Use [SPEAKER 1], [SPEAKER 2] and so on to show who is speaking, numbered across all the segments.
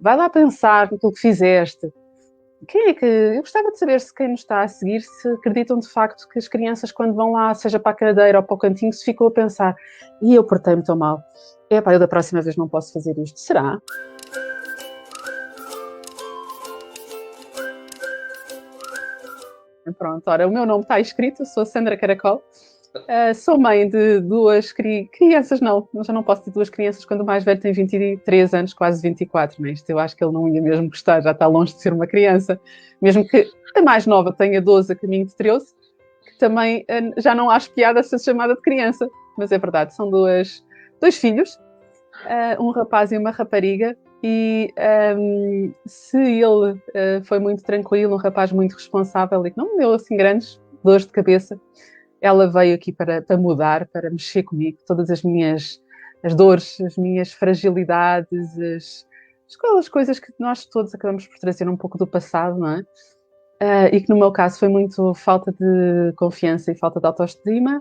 [SPEAKER 1] vai lá pensar naquilo que fizeste. Quem é que... Eu gostava de saber se quem nos está a seguir se acreditam de facto que as crianças quando vão lá, seja para a cadeira ou para o cantinho, se ficam a pensar e eu portei-me tão mal. Epá, eu da próxima vez não posso fazer isto. Será? Pronto, ora, o meu nome está escrito, sou Sandra Caracol, sou mãe de duas crianças, não, já não posso ter duas crianças quando o mais velho tem 23 anos, quase 24, né? Isto eu acho que ele não ia mesmo gostar, já está longe de ser uma criança, mesmo que a mais nova tenha 12 a caminho de 13, que também já não acho piada ser chamada de criança, mas é verdade, são dois filhos, um rapaz e uma rapariga, e se ele foi muito tranquilo, um rapaz muito responsável e que não me deu assim grandes dores de cabeça, ela veio aqui para mudar, para mexer comigo, todas as minhas dores, as minhas fragilidades, as coisas que nós todos acabamos por trazer um pouco do passado, não é? E que no meu caso foi muito falta de confiança e falta de autoestima,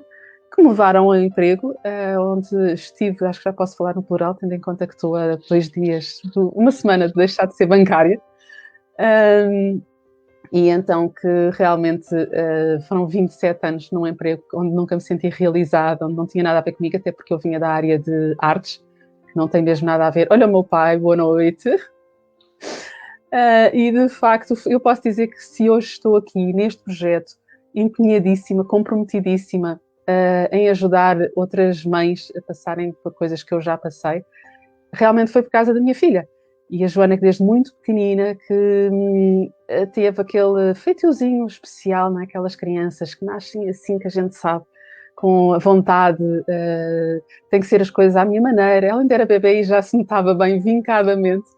[SPEAKER 1] que me levaram ao emprego, onde estive, acho que já posso falar no plural, tendo em conta que estou há 2 dias, uma semana de deixar de ser bancária. E então que realmente foram 27 anos num emprego onde nunca me senti realizada, onde não tinha nada a ver comigo, até porque eu vinha da área de artes, que não tem mesmo nada a ver. Olha o meu pai, boa noite. E de facto, eu posso dizer que se hoje estou aqui neste projeto, empenhadíssima, comprometidíssima, em ajudar outras mães a passarem por coisas que eu já passei, realmente foi por causa da minha filha. E a Joana, que desde muito pequenina, que teve aquele feitiozinho especial, não é? Aquelas crianças que nascem assim, que a gente sabe, com a vontade, tem que ser as coisas à minha maneira. Ela ainda era bebê e já se notava bem vincadamente.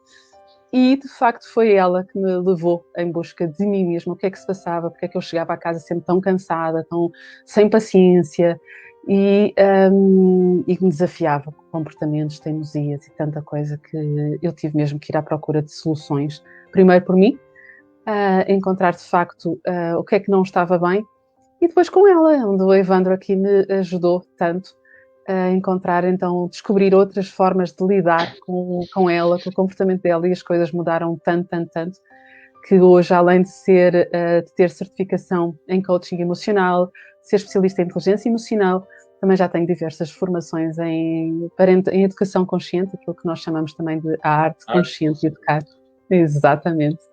[SPEAKER 1] E, de facto, foi ela que me levou em busca de mim mesma. O que é que se passava? Porque é que eu chegava à casa sempre tão cansada, tão sem paciência e que me desafiava com comportamentos, teimosias e tanta coisa que eu tive mesmo que ir à procura de soluções. Primeiro por mim, encontrar de facto o que é que não estava bem e depois com ela, onde o Evandro aqui me ajudou tanto a encontrar, então, descobrir outras formas de lidar com ela, com o comportamento dela, e as coisas mudaram tanto, que hoje, além de ter certificação em coaching emocional, de ser especialista em inteligência emocional, também já tenho diversas formações em educação consciente, aquilo que nós chamamos também de a arte consciente de educar. Exatamente.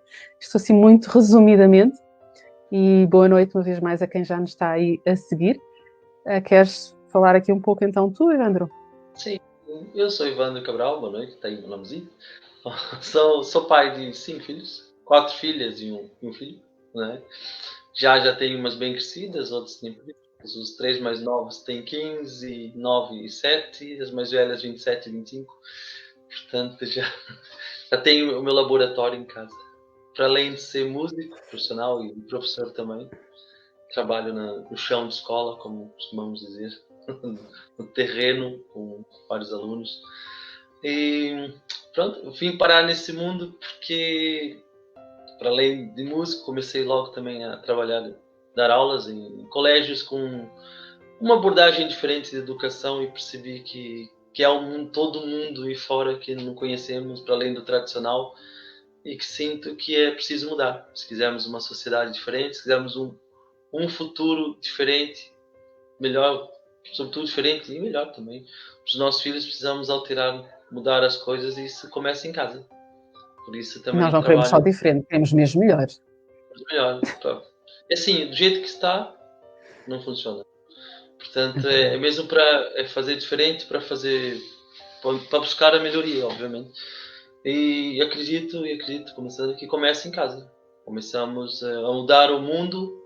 [SPEAKER 1] Isto assim muito resumidamente, e boa noite uma vez mais a quem já nos está aí a seguir. Queres falar aqui um pouco então tu, Evandro?
[SPEAKER 2] Sim, eu sou Evandro Cabral, boa noite, tenho um nomezinho. Sou pai de 5 filhos, 4 filhas e um filho, né? Já tenho umas bem crescidas, outros têm os 3 mais novos têm 15, 9 e 7, as mais velhas 27 e 25. Portanto, já tenho o meu laboratório em casa. Para além de ser músico profissional e professor também, trabalho no chão de escola, como costumamos dizer, no terreno com vários alunos. E pronto, eu vim parar nesse mundo porque, para além de músico, comecei logo também a trabalhar, dar aulas em colégios com uma abordagem diferente de educação e percebi que é todo mundo aí fora que não conhecemos, para além do tradicional, e que sinto que é preciso mudar. Se quisermos uma sociedade diferente, se quisermos um futuro diferente, melhor, sobretudo diferente e melhor também, os nossos filhos, precisamos alterar, mudar as coisas, e isso começa em casa. Por isso também
[SPEAKER 1] Nós não queremos só diferente, queremos mesmo melhores.
[SPEAKER 2] Melhor. É assim, do jeito que está, não funciona. Portanto, é mesmo para fazer diferente, para buscar a melhoria, obviamente. E acredito, começando que começa em casa. Começamos a mudar o mundo,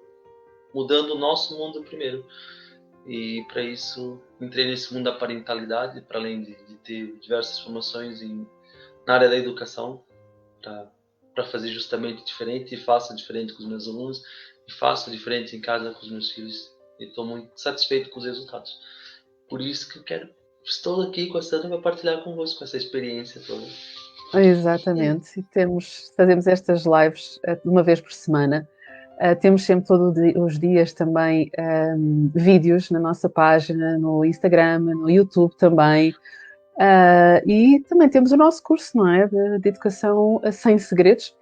[SPEAKER 2] mudando o nosso mundo primeiro. E para isso entrei nesse mundo da parentalidade, para além de ter diversas formações na área da educação, para fazer justamente diferente, e faço diferente com os meus alunos, e faço diferente em casa com os meus filhos, e estou muito satisfeito com os resultados. Por isso que estou aqui com a Sandra para partilhar convosco essa experiência toda.
[SPEAKER 1] Exatamente, fazemos estas lives uma vez por semana. Temos sempre todos os dias também vídeos na nossa página, no Instagram, no YouTube também, E também temos o nosso curso, não é? De educação sem segredos,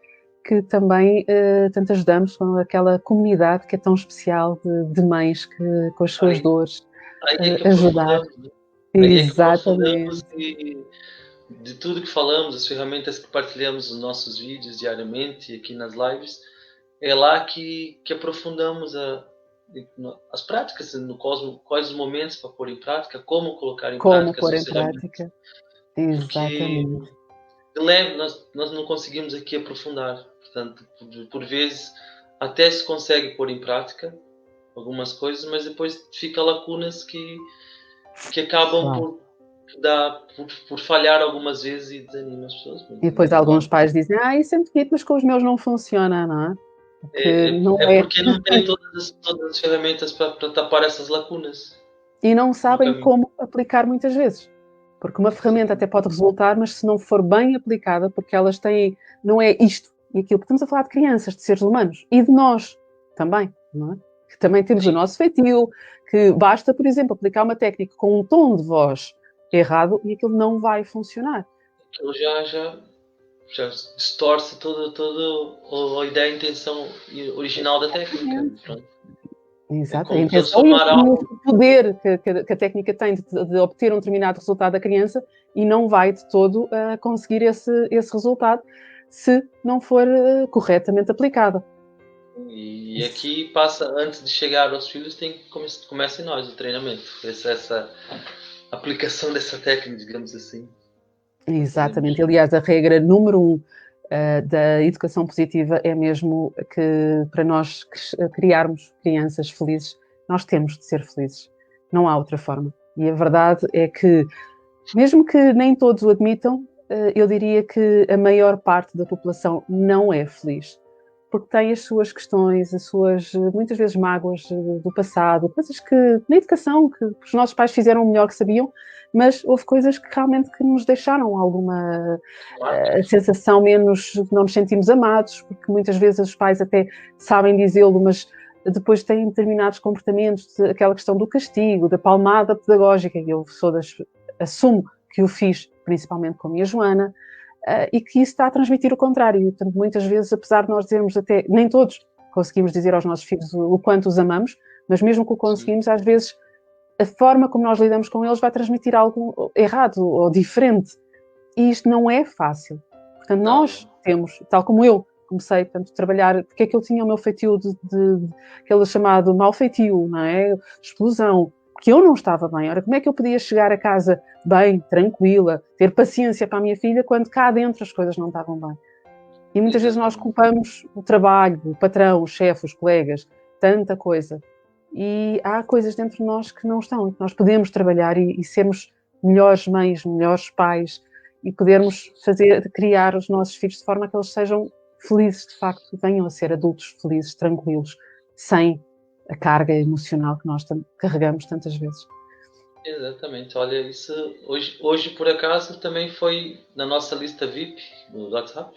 [SPEAKER 1] que também tanto ajudamos com aquela comunidade que é tão especial de mães que, com as suas dores,
[SPEAKER 2] Aí é que
[SPEAKER 1] ajudar.
[SPEAKER 2] aprofundamos, né? Aí é que aprofundamos
[SPEAKER 1] Exatamente.
[SPEAKER 2] e de tudo que falamos, as ferramentas que partilhamos nos nossos vídeos diariamente e aqui nas lives, é lá que aprofundamos as práticas, no quais os momentos para pôr em prática, como colocar em
[SPEAKER 1] Como
[SPEAKER 2] prática as
[SPEAKER 1] pôr
[SPEAKER 2] suas
[SPEAKER 1] em
[SPEAKER 2] ferramentas.
[SPEAKER 1] prática.
[SPEAKER 2] Porque
[SPEAKER 1] Exatamente.
[SPEAKER 2] de leve nós não conseguimos aqui aprofundar. Portanto, por vezes até se consegue pôr em prática algumas coisas, mas depois fica lacunas que acabam
[SPEAKER 1] Claro.
[SPEAKER 2] por falhar algumas vezes e desanima as pessoas.
[SPEAKER 1] E
[SPEAKER 2] E é
[SPEAKER 1] depois alguns
[SPEAKER 2] normal.
[SPEAKER 1] pais dizem, isso é muito bonito, mas com os meus não funciona, não é? Porque não
[SPEAKER 2] É
[SPEAKER 1] é.
[SPEAKER 2] porque não tem todas as ferramentas para tapar essas lacunas
[SPEAKER 1] E não
[SPEAKER 2] no
[SPEAKER 1] sabem
[SPEAKER 2] caminho.
[SPEAKER 1] como aplicar muitas vezes. Porque uma ferramenta até pode resultar, mas se não for bem aplicada, porque elas têm, não é isto e aquilo. Estamos a falar de crianças, de seres humanos e de nós também, não é? Que também temos o
[SPEAKER 2] Sim,
[SPEAKER 1] nosso feitio, que basta, por exemplo, aplicar uma técnica com um tom de voz errado e aquilo não vai funcionar.
[SPEAKER 2] aquilo já distorce toda a ideia, a intenção original da técnica. Pronto. É
[SPEAKER 1] Exato, a
[SPEAKER 2] como
[SPEAKER 1] intenção e
[SPEAKER 2] transformar algo.
[SPEAKER 1] o poder que a técnica tem de obter um determinado resultado da criança e não vai de todo conseguir esse resultado se não for corretamente aplicada.
[SPEAKER 2] E aqui passa, antes de chegar aos filhos, tem que começa em nós o treinamento. Essa aplicação dessa técnica, digamos assim.
[SPEAKER 1] Exatamente. Aliás, a regra número 1 da educação positiva é mesmo que para nós criarmos crianças felizes, nós temos de ser felizes. Não há outra forma. E a verdade é que, mesmo que nem todos o admitam, eu diria que a maior parte da população não é feliz. Porque tem as suas questões, as suas, muitas vezes, mágoas do passado, coisas que, na educação, que os nossos pais fizeram o melhor que sabiam, mas houve coisas que realmente que nos deixaram alguma sensação menos, não nos sentimos amados, porque muitas vezes os pais até sabem dizê-lo, mas depois têm determinados comportamentos, aquela questão do castigo, da palmada pedagógica, e eu assumo que o fiz principalmente com a minha Joana, e que isso está a transmitir o contrário. E, portanto, muitas vezes, apesar de nós dizermos até, nem todos conseguimos dizer aos nossos filhos o quanto os amamos, mas mesmo que o conseguimos, às vezes a forma como nós lidamos com eles vai transmitir algo errado ou diferente. E isto não é fácil. Portanto, nós temos, tal como eu comecei a trabalhar, porque é que eu tinha o meu feitio de aquele chamado mau feitio, não é? Explosão, porque eu não estava bem. Ora, como é que eu podia chegar a casa bem, tranquila, ter paciência para a minha filha, quando cá dentro as coisas não estavam bem? E muitas vezes nós culpamos o trabalho, o patrão, o chefe, os colegas, tanta coisa. E há coisas dentro de nós que não estão, que nós podemos trabalhar e sermos melhores mães, melhores pais, e podermos criar os nossos filhos de forma a que eles sejam felizes, de facto, e venham a ser adultos felizes, tranquilos, sem a carga emocional que nós carregamos tantas vezes.
[SPEAKER 2] Exatamente. Olha, isso hoje por acaso também foi na nossa lista VIP do WhatsApp.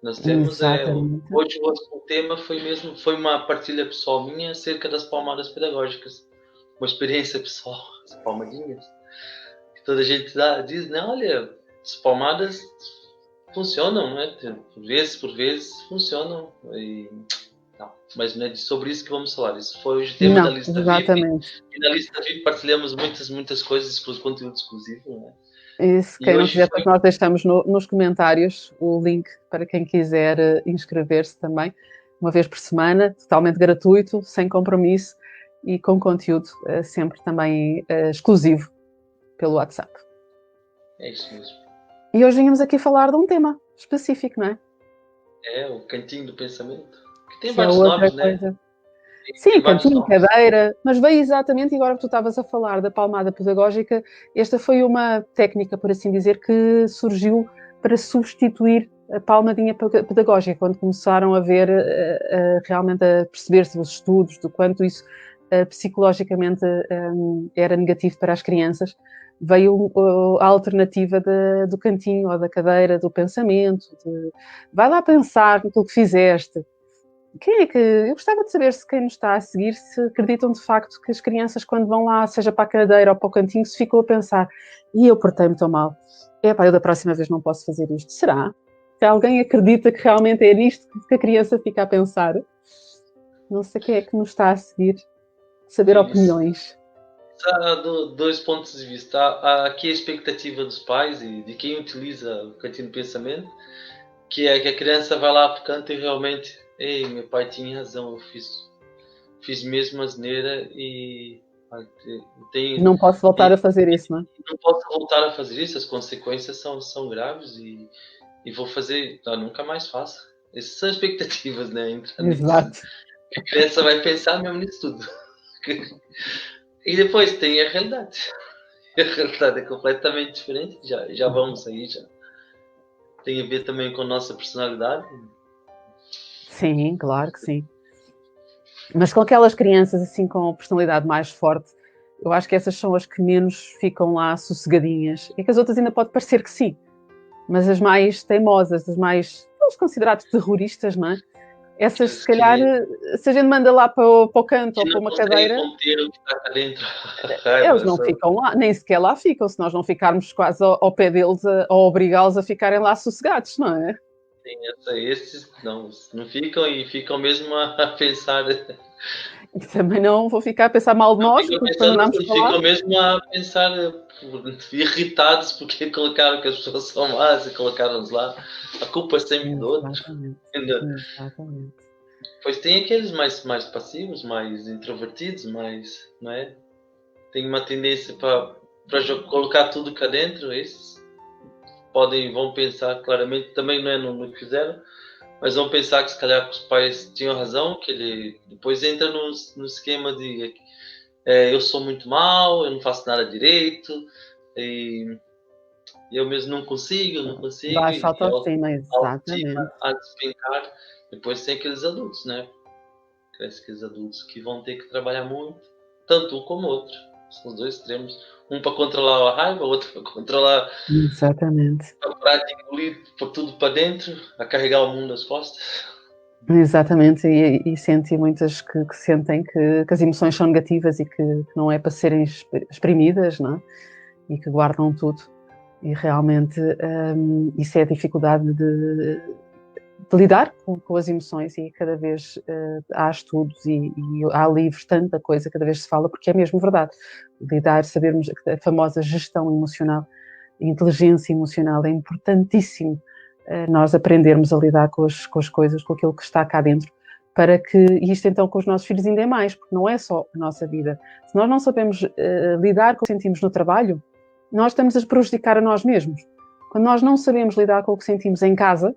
[SPEAKER 2] Nós temos hoje o tema foi uma partilha pessoal minha acerca das palmadas pedagógicas, uma experiência pessoal, as palmadinhas. Que toda a gente diz, né? Olha, as palmadas funcionam, né? Por vezes funcionam. Não, mas não é sobre isso que vamos falar. Isso foi hoje o tema da lista VIP. E na lista VIP partilhamos muitas coisas, conteúdo exclusivo, né?
[SPEAKER 1] E quem não quiser, nós deixamos nos comentários o link para quem quiser inscrever-se também, uma vez por semana, totalmente gratuito, sem compromisso e com conteúdo sempre também exclusivo pelo WhatsApp.
[SPEAKER 2] É isso mesmo.
[SPEAKER 1] E hoje vínhamos aqui falar de um tema específico, não é?
[SPEAKER 2] É, o Cantinho do Pensamento. Que tem vários nomes, né?
[SPEAKER 1] Sim, cantinho, cadeira, mas veio exatamente, e agora que tu estavas a falar da palmada pedagógica, esta foi uma técnica, por assim dizer, que surgiu para substituir a palmadinha pedagógica, quando começaram a ver, realmente a perceber-se os estudos do quanto isso psicologicamente era negativo para as crianças, veio a alternativa do cantinho ou da cadeira do pensamento, vai lá pensar naquilo que fizeste. quem é que... Eu gostava de saber se quem nos está a seguir se acreditam de facto que as crianças, quando vão lá, seja para a cadeira ou para o cantinho, se ficam a pensar, e eu portei-me tão mal. Eu da próxima vez não posso fazer isto. Será? Se alguém acredita que realmente é nisto que a criança fica a pensar, não sei quem é que nos está a seguir, saber opiniões.
[SPEAKER 2] Há dois pontos de vista. Há aqui a expectativa dos pais e de quem utiliza o cantinho de pensamento, que é que a criança vai lá para o canto e realmente, ei, meu pai tinha razão, eu fiz mesmo asneira e
[SPEAKER 1] não posso voltar a fazer isso, não é?
[SPEAKER 2] Não posso voltar a fazer isso, as consequências são graves e vou fazer, nunca mais faço. Essas são expectativas, né?
[SPEAKER 1] Exato.
[SPEAKER 2] A criança vai pensar mesmo nisso tudo. E depois tem a realidade. A realidade é completamente diferente. Já vamos aí, já. Tem a ver também com a nossa personalidade.
[SPEAKER 1] Sim, claro que sim. Mas com aquelas crianças assim com personalidade mais forte, eu acho que essas são as que menos ficam lá sossegadinhas. É que as outras ainda pode parecer que sim, mas as mais teimosas, as mais consideradas terroristas, não é? Essas, se calhar, se a gente manda lá para o canto ou para uma cadeira,
[SPEAKER 2] conter o que está cá dentro.
[SPEAKER 1] Eles não ficam lá, nem sequer lá ficam, se nós não ficarmos quase ao pé deles a obrigá-los a ficarem lá sossegados, não é?
[SPEAKER 2] Sim, esses não ficam e ficam mesmo a pensar.
[SPEAKER 1] E também não vou ficar a pensar mal de nós, porque andamos para lá.
[SPEAKER 2] Ficam mesmo a pensar irritados porque colocaram que as pessoas são más e colocaram-nos lá. A culpa é sempre do outro.
[SPEAKER 1] Exatamente.
[SPEAKER 2] Pois tem aqueles mais passivos, mais introvertidos, mais, não é? Tem uma tendência para colocar tudo cá dentro. Esses vão pensar claramente, também não é no que fizeram, mas vão pensar que se calhar os pais tinham razão, que ele depois entra no esquema de eu sou muito mau, eu não faço nada direito, e eu mesmo não consigo.
[SPEAKER 1] Baixa autoestima, exatamente.
[SPEAKER 2] A despencar. Depois tem aqueles adultos, né? Aqueles adultos que vão ter que trabalhar muito, tanto um como o outro. São os dois extremos. Um para controlar a raiva, o outro para controlar.
[SPEAKER 1] Exatamente.
[SPEAKER 2] A prática, engolir tudo para dentro, a carregar o mundo às costas.
[SPEAKER 1] Exatamente, e senti muitas que sentem que as emoções são negativas e que não é para serem exprimidas, não é? E que guardam tudo. E realmente isso é a dificuldade de lidar com as emoções, e cada vez há estudos e há livros, tanta coisa, cada vez se fala, porque é mesmo verdade. Lidar, sabermos a famosa gestão emocional, inteligência emocional, é importantíssimo nós aprendermos a lidar com as coisas, com aquilo que está cá dentro, para que isto então com os nossos filhos ainda é mais, porque não é só a nossa vida. Se nós não sabemos lidar com o que sentimos no trabalho, nós estamos a prejudicar a nós mesmos. Quando nós não sabemos lidar com o que sentimos em casa,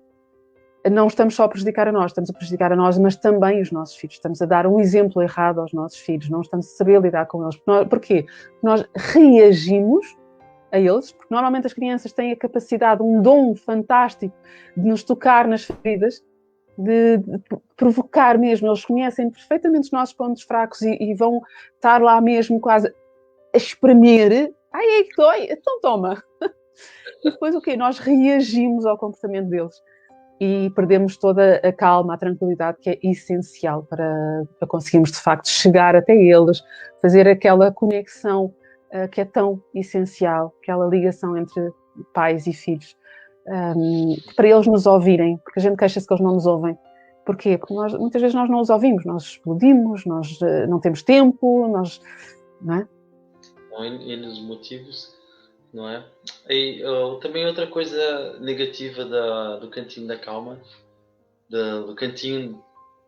[SPEAKER 1] não estamos só a prejudicar a nós, estamos a prejudicar a nós, mas também os nossos filhos. Estamos a dar um exemplo errado aos nossos filhos, não estamos a saber lidar com eles. Porquê? Porque nós reagimos a eles, porque normalmente as crianças têm a capacidade, um dom fantástico de nos tocar nas feridas, de provocar mesmo. Eles conhecem perfeitamente os nossos pontos fracos e vão estar lá mesmo quase a espremer. Ai, é que dói, então toma. E depois o quê? Nós reagimos ao comportamento deles e perdemos toda a calma, a tranquilidade que é essencial para conseguirmos de facto chegar até eles, fazer aquela conexão que é tão essencial, aquela ligação entre pais e filhos, para eles nos ouvirem, porque a gente queixa-se que eles não nos ouvem. Porquê? Porque muitas vezes nós não os ouvimos, nós explodimos, nós não temos tempo, não é?
[SPEAKER 2] E nos motivos, não é? E também outra coisa negativa do cantinho da calma, do cantinho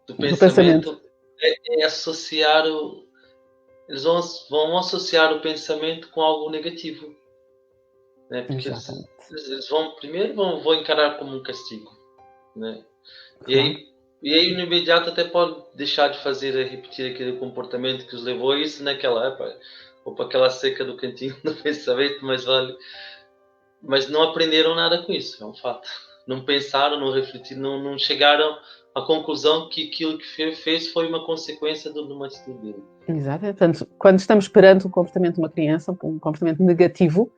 [SPEAKER 2] do pensamento. É associar eles vão associar o pensamento com algo negativo, né? Porque eles vão encarar como um castigo, né? E aí no imediato até pode deixar de repetir aquele comportamento que os levou a isso naquela época, ou para aquela seca do cantinho do pensamento, mas não aprenderam nada com isso, é um fato. Não pensaram, não refletiram, não chegaram à conclusão que aquilo que fez foi uma consequência de uma atitude dele.
[SPEAKER 1] Exato. Portanto, quando estamos perante o comportamento de uma criança, um comportamento negativo,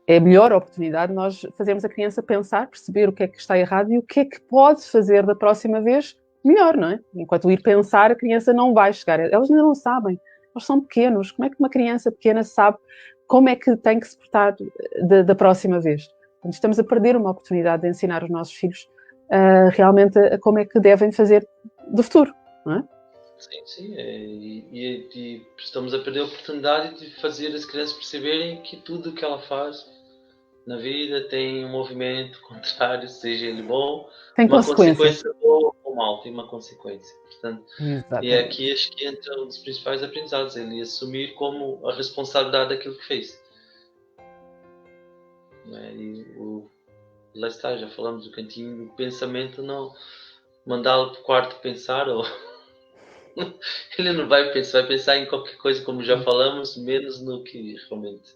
[SPEAKER 1] é a melhor oportunidade nós fazermos a criança pensar, perceber o que é que está errado e o que é que pode fazer da próxima vez melhor, não é? Enquanto ir pensar, a criança não vai chegar. Elas ainda não sabem. Eles são pequenos. Como é que uma criança pequena sabe como é que tem que se portar da próxima vez? Portanto, estamos a perder uma oportunidade de ensinar os nossos filhos realmente como é que devem fazer do futuro, não é?
[SPEAKER 2] Sim, sim. E estamos a perder a oportunidade de fazer as crianças perceberem que tudo que ela faz na vida tem um movimento contrário, seja ele bom,
[SPEAKER 1] Tem
[SPEAKER 2] uma
[SPEAKER 1] consequências.
[SPEAKER 2] consequência boa ou mal, tem uma consequência. Portanto, e
[SPEAKER 1] Exatamente.
[SPEAKER 2] aqui acho que entra um dos principais aprendizados, ele assumir como a responsabilidade daquilo que fez. Né? Lá está, já falamos do cantinho do pensamento, não mandá-lo para o quarto pensar, ou ele não vai pensar em qualquer coisa, como já falamos, menos no que realmente,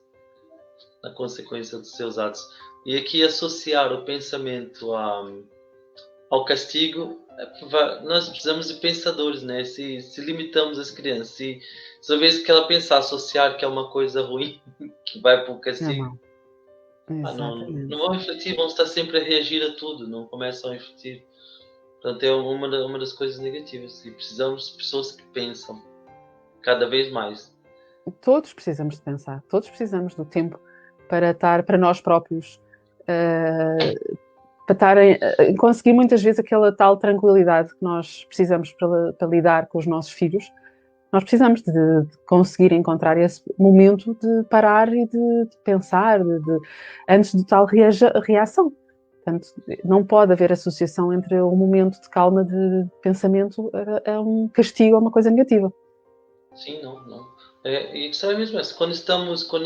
[SPEAKER 2] na consequência dos seus atos. E aqui associar o pensamento ao castigo, nós precisamos de pensadores, né? Se limitamos as crianças, se uma vez que ela pensar, associar que é uma coisa ruim, que vai para o
[SPEAKER 1] É
[SPEAKER 2] castigo,
[SPEAKER 1] mau.
[SPEAKER 2] não
[SPEAKER 1] Exatamente.
[SPEAKER 2] vão refletir, vão estar sempre a reagir a tudo, não começam a refletir. Portanto, é uma das coisas negativas. E precisamos de pessoas que pensam cada vez mais.
[SPEAKER 1] Todos precisamos de pensar, todos precisamos do tempo para estar para nós próprios, para estarem, conseguir muitas vezes aquela tal tranquilidade que nós precisamos para lidar com os nossos filhos. Nós precisamos de conseguir encontrar esse momento de parar e de pensar, antes de tal reação. Portanto, não pode haver associação entre um momento de calma de pensamento a um castigo ou uma coisa negativa.
[SPEAKER 2] Sim, não. E que sabe mesmo, quando estamos com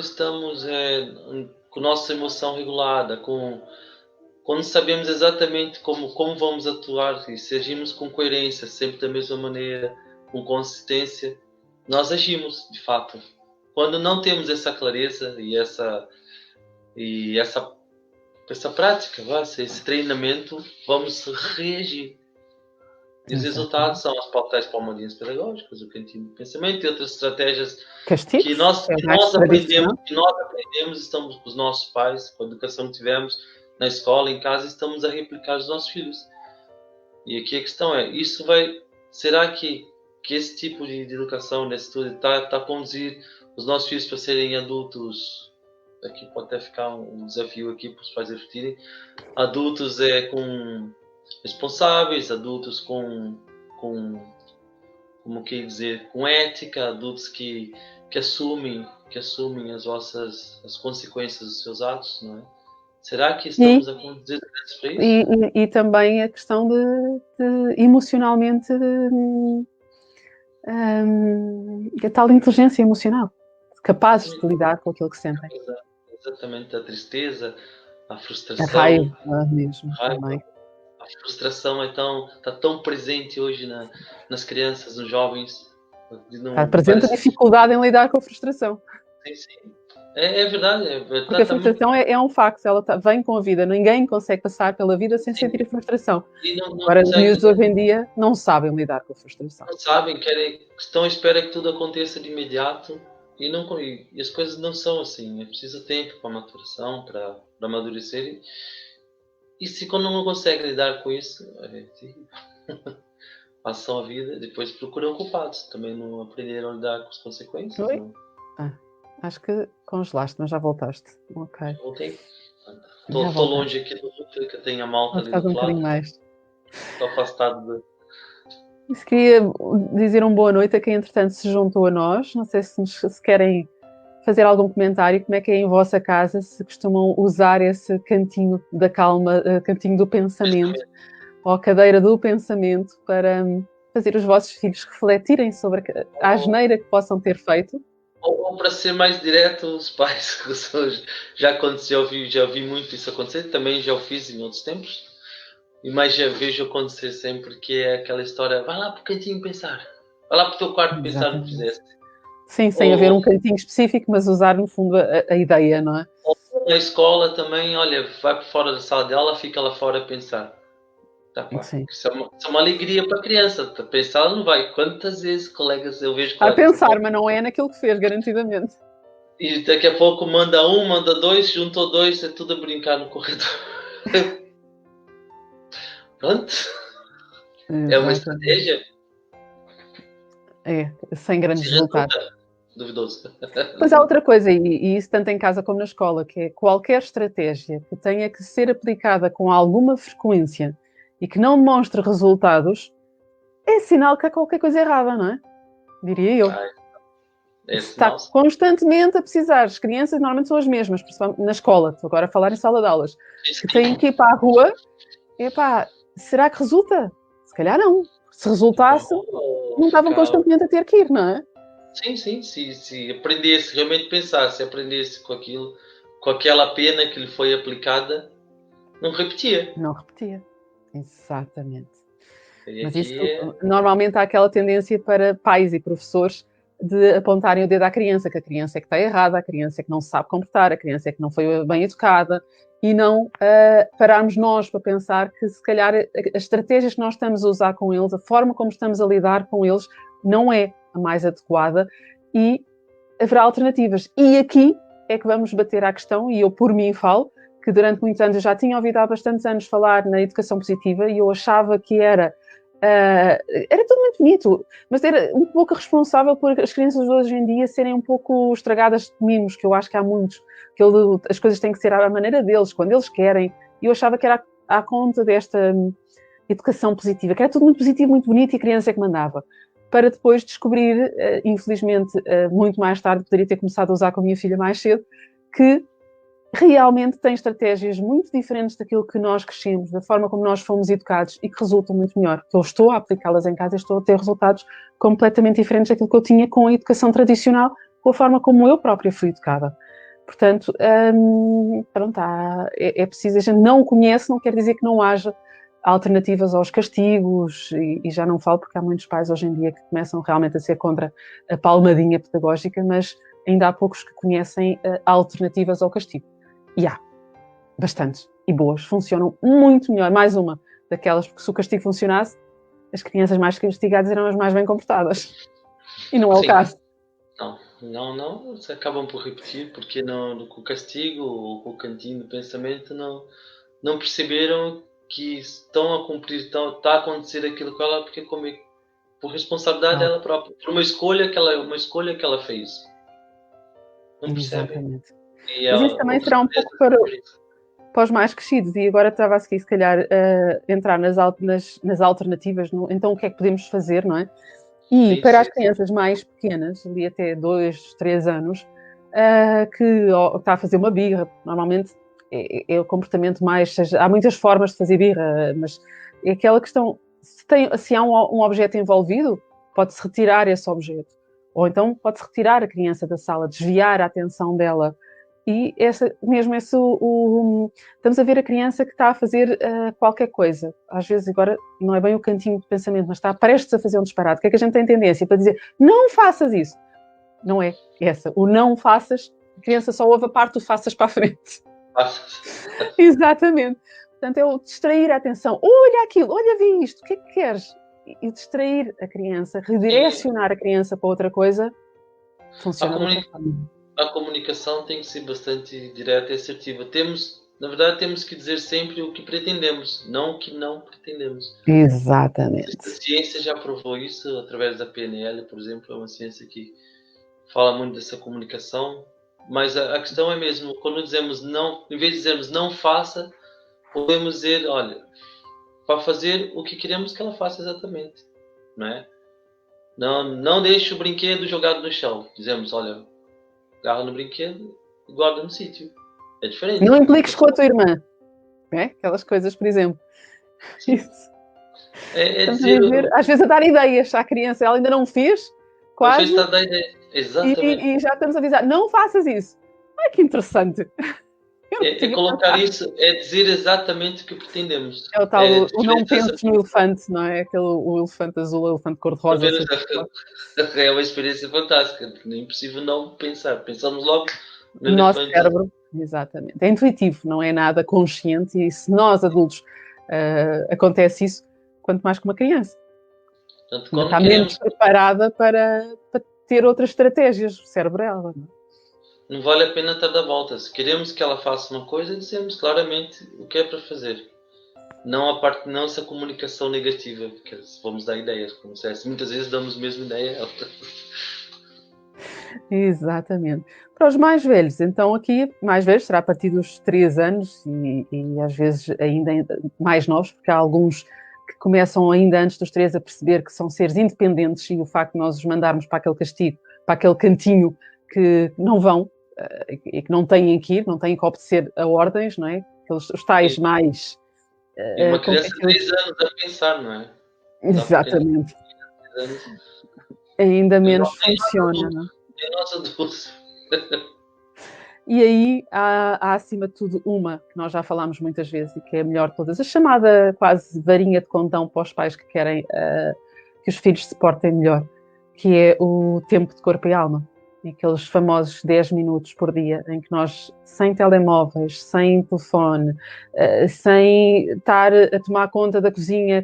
[SPEAKER 2] nossa emoção regulada, quando sabemos exatamente como vamos atuar e se agimos com coerência, sempre da mesma maneira, com consistência, nós agimos, de fato. Quando não temos essa clareza e essa prática, esse treinamento, vamos reagir. E os resultados
[SPEAKER 1] Exatamente.
[SPEAKER 2] são as tais palmadinhas pedagógicas, o cantinho do pensamento e outras estratégias que
[SPEAKER 1] Castigos,
[SPEAKER 2] nós,
[SPEAKER 1] é
[SPEAKER 2] que
[SPEAKER 1] mais
[SPEAKER 2] nós aprendemos,
[SPEAKER 1] tradicional.
[SPEAKER 2] que nós aprendemos, estamos com os nossos pais, com a educação que tivemos na escola, em casa, estamos a replicar os nossos filhos. E aqui a questão é, será que esse tipo de educação, desse estudo, está a conduzir os nossos filhos para serem adultos? Aqui pode até ficar um desafio aqui para os pais refletirem. Adultos com responsáveis, adultos com como quer dizer, com ética, adultos que assumem as consequências dos seus atos, não é? Será que
[SPEAKER 1] E,
[SPEAKER 2] estamos a conduzir para
[SPEAKER 1] e,
[SPEAKER 2] isso?
[SPEAKER 1] e também a questão de emocionalmente, a tal inteligência emocional, capazes de lidar com aquilo que sentem.
[SPEAKER 2] Exatamente, a tristeza, a
[SPEAKER 1] A
[SPEAKER 2] frustração,
[SPEAKER 1] raiva mesmo
[SPEAKER 2] a raiva.
[SPEAKER 1] também.
[SPEAKER 2] A frustração está tão presente hoje nas crianças, nos jovens.
[SPEAKER 1] Está
[SPEAKER 2] Não,
[SPEAKER 1] presente a
[SPEAKER 2] parece
[SPEAKER 1] dificuldade em lidar com a frustração.
[SPEAKER 2] sim, sim. É verdade,
[SPEAKER 1] Porque a
[SPEAKER 2] tá muito.
[SPEAKER 1] frustração é um facto, ela vem com a vida. Ninguém consegue passar pela vida sem sentir a frustração.
[SPEAKER 2] E não
[SPEAKER 1] Agora, os
[SPEAKER 2] conseguem,
[SPEAKER 1] miúdos hoje em dia não sabem lidar com a frustração.
[SPEAKER 2] não sabem, estão à espera que tudo aconteça de imediato e as coisas não são assim. É preciso tempo para maturação, para amadurecer. E se quando não conseguem lidar com isso, passam a vida, depois procuram culpados. Também não aprenderam a lidar com as consequências.
[SPEAKER 1] Oi?
[SPEAKER 2] Não.
[SPEAKER 1] Ah, acho que congelaste, mas já voltaste. Ok,
[SPEAKER 2] Voltei.
[SPEAKER 1] já
[SPEAKER 2] Estou
[SPEAKER 1] voltaste.
[SPEAKER 2] longe aqui do núcleo, que tem a malta
[SPEAKER 1] Vou
[SPEAKER 2] ali
[SPEAKER 1] ficar
[SPEAKER 2] do
[SPEAKER 1] um
[SPEAKER 2] outro lado.
[SPEAKER 1] bocadinho mais.
[SPEAKER 2] Estou afastado de.
[SPEAKER 1] Se queria dizer uma boa noite a quem, entretanto, se juntou a nós. Não sei se querem fazer algum comentário, como é que é em vossa casa, se costumam usar esse cantinho da calma, cantinho do pensamento, ou a cadeira do pensamento, para fazer os vossos filhos refletirem sobre a asneira que possam ter feito.
[SPEAKER 2] Ou para ser mais direto, os pais, já aconteceu, já vi muito isso acontecer, também já o fiz em outros tempos, mas já vejo acontecer sempre que é aquela história, vai lá para o cantinho pensar, vai lá para o teu quarto pensar no que
[SPEAKER 1] Exatamente.
[SPEAKER 2] fizeste.
[SPEAKER 1] Sim, sem haver
[SPEAKER 2] Ou,
[SPEAKER 1] um cantinho específico, mas usar, no fundo, a ideia, não é?
[SPEAKER 2] ou na escola também, olha, vai para fora da sala de aula, fica lá fora a pensar. Tá, pá.
[SPEAKER 1] Sim.
[SPEAKER 2] Isso é uma alegria para a criança, pensar ela não vai. Quantas vezes eu vejo
[SPEAKER 1] A
[SPEAKER 2] colegas
[SPEAKER 1] pensar, mas não é naquilo que fez, garantidamente.
[SPEAKER 2] e daqui a pouco manda um, manda dois, juntou dois, é tudo a brincar no corredor. Pronto. É uma
[SPEAKER 1] Exatamente.
[SPEAKER 2] estratégia?
[SPEAKER 1] É, sem grandes
[SPEAKER 2] Se
[SPEAKER 1] resultados.
[SPEAKER 2] resulta? Duvidoso.
[SPEAKER 1] Mas há outra coisa, e isso tanto em casa como na escola, que é qualquer estratégia que tenha que ser aplicada com alguma frequência e que não demonstre resultados, é sinal que há qualquer coisa errada, não é? Diria eu.
[SPEAKER 2] Ai, é
[SPEAKER 1] Se está
[SPEAKER 2] sinal.
[SPEAKER 1] constantemente a precisar, as crianças normalmente são as mesmas, principalmente na escola, estou agora a falar em sala de aulas, que têm que ir para a rua, epá, será que resulta? Se calhar não. Se resultasse,
[SPEAKER 2] Vão
[SPEAKER 1] não estavam
[SPEAKER 2] ficar.
[SPEAKER 1] constantemente a ter que ir, não é?
[SPEAKER 2] Sim, sim, se aprendesse, realmente pensasse, se aprendesse com aquilo, com aquela pena que lhe foi aplicada, não repetia.
[SPEAKER 1] Não repetia. Exatamente.
[SPEAKER 2] E
[SPEAKER 1] Mas isso,
[SPEAKER 2] aqui é.
[SPEAKER 1] normalmente há aquela tendência para pais e professores de apontarem o dedo à criança, que a criança é que está errada, a criança é que não se sabe comportar, a criança é que não foi bem educada, e não pararmos nós para pensar que se calhar as estratégias que nós estamos a usar com eles, a forma como estamos a lidar com eles, não é a mais adequada e haverá alternativas. E aqui é que vamos bater à questão, e eu por mim falo, que durante muitos anos eu já tinha ouvido há bastantes anos falar na educação positiva e eu achava que era tudo muito bonito, mas era um pouco responsável por as crianças de hoje em dia serem um pouco estragadas de mimos, que eu acho que há muitos, que as coisas têm que ser à maneira deles, quando eles querem, e eu achava que era à conta desta educação positiva, que era tudo muito positivo, muito bonito e a criança é que mandava. Para depois descobrir, infelizmente, muito mais tarde, poderia ter começado a usar com a minha filha mais cedo, que realmente tem estratégias muito diferentes daquilo que nós crescemos, da forma como nós fomos educados e que resultam muito melhor. Eu estou a aplicá-las em casa e estou a ter resultados completamente diferentes daquilo que eu tinha com a educação tradicional, com a forma como eu própria fui educada. Portanto, pronto, é preciso, a gente não o conhece, não quer dizer que não haja alternativas aos castigos, e já não falo porque há muitos pais hoje em dia que começam realmente a ser contra a palmadinha pedagógica, mas ainda há poucos que conhecem alternativas ao castigo. E há bastantes e boas, funcionam muito melhor. Mais uma daquelas, porque se o castigo funcionasse, as crianças mais castigadas eram as mais bem comportadas. E não é o
[SPEAKER 2] Sim,
[SPEAKER 1] caso.
[SPEAKER 2] não, se acabam por repetir, porque não, com o castigo ou com o cantinho do pensamento não perceberam que estão a cumprir, está a acontecer aquilo com ela, porque por responsabilidade
[SPEAKER 1] Claro,
[SPEAKER 2] dela própria, por uma escolha que ela fez. Não percebem.
[SPEAKER 1] exatamente.
[SPEAKER 2] E
[SPEAKER 1] Mas isso também será um pouco para os mais crescidos, e agora estava a seguir, se calhar, entrar nas alternativas, então o que é que podemos fazer, não é? E
[SPEAKER 2] sim,
[SPEAKER 1] para as
[SPEAKER 2] sim.
[SPEAKER 1] crianças mais pequenas, ali até 2, 3 anos, que está a fazer uma birra, normalmente é o comportamento mais. Há muitas formas de fazer birra, mas é aquela questão: se há um objeto envolvido, pode-se retirar esse objeto. Ou então pode-se retirar a criança da sala, desviar a atenção dela. E estamos a ver a criança que está a fazer qualquer coisa. Às vezes agora não é bem o cantinho de pensamento, mas está prestes a fazer um disparate. O que é que a gente tem tendência para dizer? Não faças isso. Não é essa. O não faças, a criança só ouve a parte do faças para a frente. Exatamente. Portanto, é o distrair a atenção. Olha aquilo, olha, vê isto, o que é que queres? E distrair a criança, redirecionar a criança para outra coisa,
[SPEAKER 2] A,
[SPEAKER 1] funciona de outra
[SPEAKER 2] comuni
[SPEAKER 1] forma.
[SPEAKER 2] a comunicação tem que ser bastante direta e assertiva. Na verdade, temos que dizer sempre o que pretendemos, não o que não pretendemos. A
[SPEAKER 1] Exatamente.
[SPEAKER 2] ciência já provou isso através da PNL, por exemplo, é uma ciência que fala muito dessa comunicação. Mas a questão é mesmo, quando dizemos não, em vez de dizermos não faça, podemos dizer, olha, para fazer o que queremos que ela faça exatamente, não é? Não deixe o brinquedo jogado no chão. Dizemos, olha, agarra no brinquedo e guarda no sítio. É
[SPEAKER 1] Não
[SPEAKER 2] diferente.
[SPEAKER 1] impliques com a tua irmã. É? Aquelas coisas, por exemplo.
[SPEAKER 2] Sim.
[SPEAKER 1] Isso.
[SPEAKER 2] É
[SPEAKER 1] Estamos a
[SPEAKER 2] dizer,
[SPEAKER 1] dizer, às vezes a dar ideias à criança, ela ainda não fez,
[SPEAKER 2] às vezes
[SPEAKER 1] quase,
[SPEAKER 2] está a dar ideia. Exatamente.
[SPEAKER 1] e já estamos a avisar, não faças isso. Ai, que interessante. Eu não
[SPEAKER 2] É
[SPEAKER 1] tinha
[SPEAKER 2] colocar
[SPEAKER 1] pensado.
[SPEAKER 2] isso, é dizer exatamente o que pretendemos.
[SPEAKER 1] É o tal,
[SPEAKER 2] É
[SPEAKER 1] o não
[SPEAKER 2] diferença.
[SPEAKER 1] penses no elefante, não é? O elefante azul, o elefante cor-de-rosa.
[SPEAKER 2] É uma experiência fantástica. É impossível não pensar. Pensamos logo no
[SPEAKER 1] O nosso
[SPEAKER 2] elefante azul.
[SPEAKER 1] cérebro, exatamente. É intuitivo, não é nada consciente, e se nós adultos acontece isso, quanto mais com uma criança.
[SPEAKER 2] Portanto,
[SPEAKER 1] Ainda
[SPEAKER 2] quando
[SPEAKER 1] está menos
[SPEAKER 2] queremos,
[SPEAKER 1] preparada para ter outras estratégias, o cérebro dela. Não é?
[SPEAKER 2] não vale a pena estar da volta. Se queremos que ela faça uma coisa, dizemos claramente o que é para fazer. não a parte, não essa comunicação negativa, porque vamos dar ideias, como se muitas vezes damos mesmo ideia.
[SPEAKER 1] Exatamente. Para os mais velhos, então aqui, mais velhos será a partir dos 3 anos e às vezes ainda mais novos, porque há alguns que começam ainda antes dos 3 a perceber que são seres independentes e o facto de nós os mandarmos para aquele castigo, para aquele cantinho que não vão e que não têm que ir, não têm que obedecer a ordens, não é? Os tais mais...
[SPEAKER 2] E uma criança de 3 anos a pensar, não é?
[SPEAKER 1] Exatamente. Ainda menos funciona, não é?
[SPEAKER 2] É nós adultos.
[SPEAKER 1] E aí há acima de tudo uma que nós já falámos muitas vezes e que é a melhor de todas, a chamada quase varinha de condão para os pais que querem que os filhos se portem melhor, que é o tempo de corpo e alma. Aqueles famosos 10 minutos por dia em que nós, sem telemóveis, sem telefone, sem estar a tomar conta da cozinha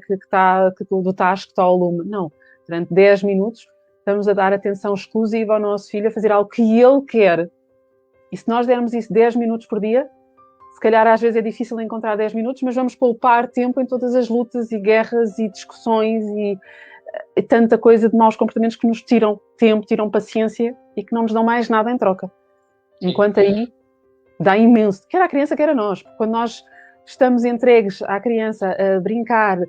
[SPEAKER 1] do tacho que está ao lume, não. Durante 10 minutos estamos a dar atenção exclusiva ao nosso filho, a fazer algo que ele quer. E se nós dermos isso 10 minutos por dia, se calhar às vezes é difícil encontrar 10 minutos, mas vamos poupar tempo em todas as lutas e guerras e discussões e tanta coisa de maus comportamentos que nos tiram tempo, tiram paciência e que não nos dão mais nada em troca. Enquanto aí dá imenso, quer a criança, quer a nós. Quando nós estamos entregues à criança a brincar,